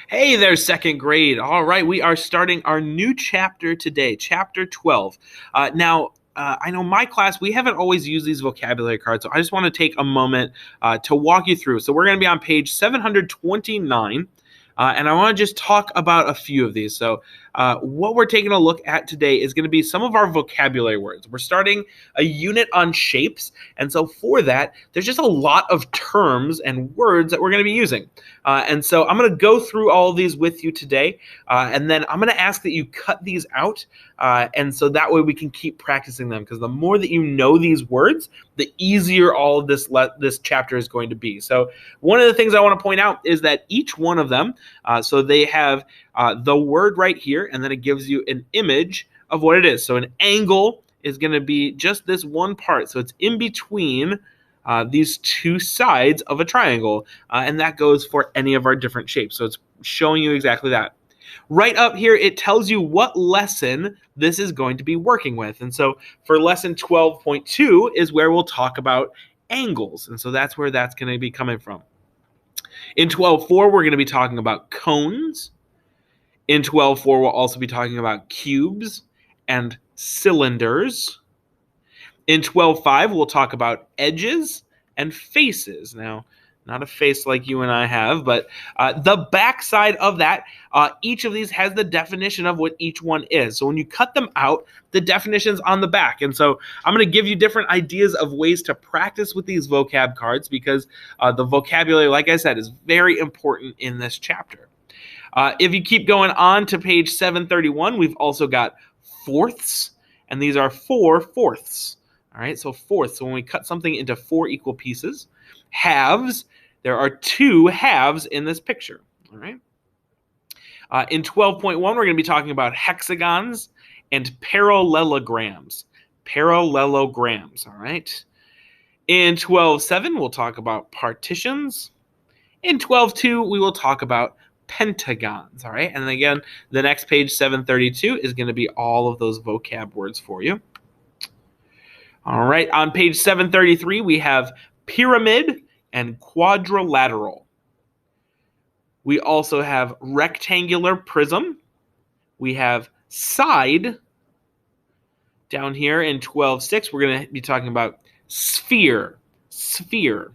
Hey there, second grade. All right, we are starting our new chapter today, chapter 12. I know my class, we haven't always used these vocabulary cards, so I just want to take a moment to walk you through. So we're going to be on page 729. And I want to just talk about a few of these. So, what we're taking a look at today is going to be some of our vocabulary words. We're starting a unit on shapes. And so, for that, there's just a lot of terms and words that we're going to be using. And so, I'm going to go through all of these with you today. And then I'm going to ask that you cut these out. And so that way we can keep practicing them. Because the more that you know these words, the easier all of this chapter is going to be. So, one of the things I want to point out is that each one of them, so they have the word right here, and then it gives you an image of what it is. So an angle is going to be just this one part. So it's in between these two sides of a triangle, and that goes for any of our different shapes. So it's showing you exactly that. Right up here, it tells you what lesson this is going to be working with. And so for lesson 12.2 is where we'll talk about angles. And so that's where that's going to be coming from. In 12.4, we're going to be talking about cones. In 12.4, we'll also be talking about cubes and cylinders. In 12.5, we'll talk about edges and faces. Now, not a face like you and I have, but the back side of that, each of these has the definition of what each one is. So when you cut them out, the definition's on the back. And so I'm going to give you different ideas of ways to practice with these vocab cards because the vocabulary, like I said, is very important in this chapter. If you keep going on to page 731, we've also got fourths, and these are 4/4. All right, so fourths. So when we cut something into 4 equal pieces, halves, there are 2 halves in this picture. All right. In 12.1, we're going to be talking about hexagons and parallelograms. Parallelograms. All right. In 12.7, we'll talk about partitions. In 12.2, we will talk about pentagons. All right. And then again, the next page, 732, is going to be all of those vocab words for you. All right. On page 733, we have pyramid and quadrilateral. We also have rectangular prism. We have side. Down here in 12.6, we're going to be talking about sphere. Sphere.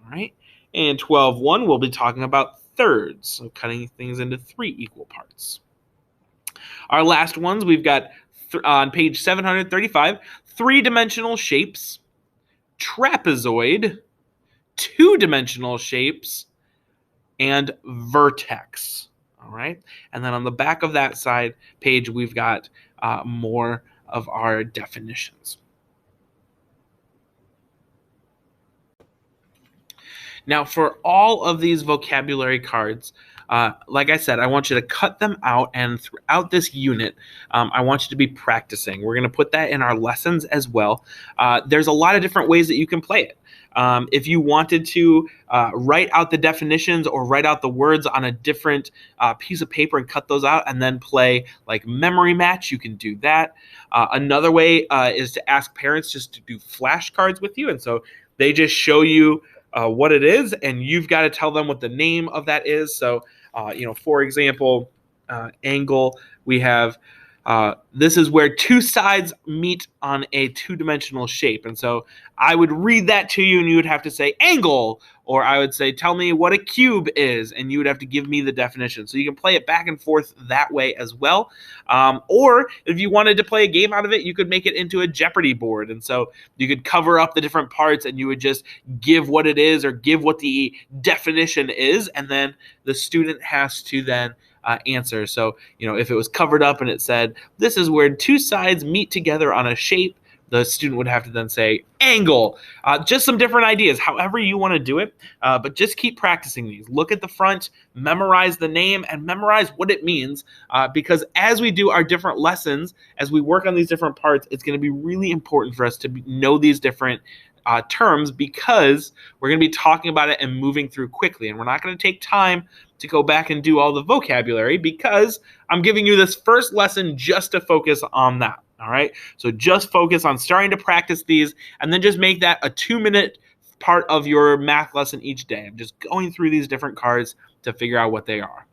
All right. And 12.1, we'll be talking about thirds, so cutting things into 3 equal parts. Our last ones, we've got on page 735, 3-dimensional shapes, trapezoid, 2-dimensional shapes, and vertex. All right. And then on the back of that side page, we've got more of our definitions. Now, for all of these vocabulary cards, like I said, I want you to cut them out, and throughout this unit, I want you to be practicing. We're going to put that in our lessons as well. There's a lot of different ways that you can play it. If you wanted to write out the definitions or write out the words on a different piece of paper and cut those out and then play like memory match, you can do that. Another way is to ask parents just to do flashcards with you. And so they just show you what it is, and you've got to tell them what the name of that is. So, for example, angle, we have this is where 2 sides meet on a 2-dimensional shape. And so I would read that to you, and you would have to say angle, or I would say, tell me what a cube is, and you would have to give me the definition. So you can play it back and forth that way as well. Or if you wanted to play a game out of it, you could make it into a Jeopardy board. And so you could cover up the different parts, and you would just give what it is or give what the definition is, and then the student has to then answer. So, if it was covered up and it said, this is where 2 sides meet together on a shape, the student would have to then say angle. Just some different ideas, however you want to do it. But just keep practicing these. Look at the front, memorize the name, and memorize what it means. Because as we do our different lessons, as we work on these different parts, it's going to be really important for us to know these different terms, because we're going to be talking about it and moving through quickly. And we're not going to take time to go back and do all the vocabulary, because I'm giving you this first lesson just to focus on that. All right. So just focus on starting to practice these, and then just make that a 2-minute part of your math lesson each day. I'm just going through these different cards to figure out what they are.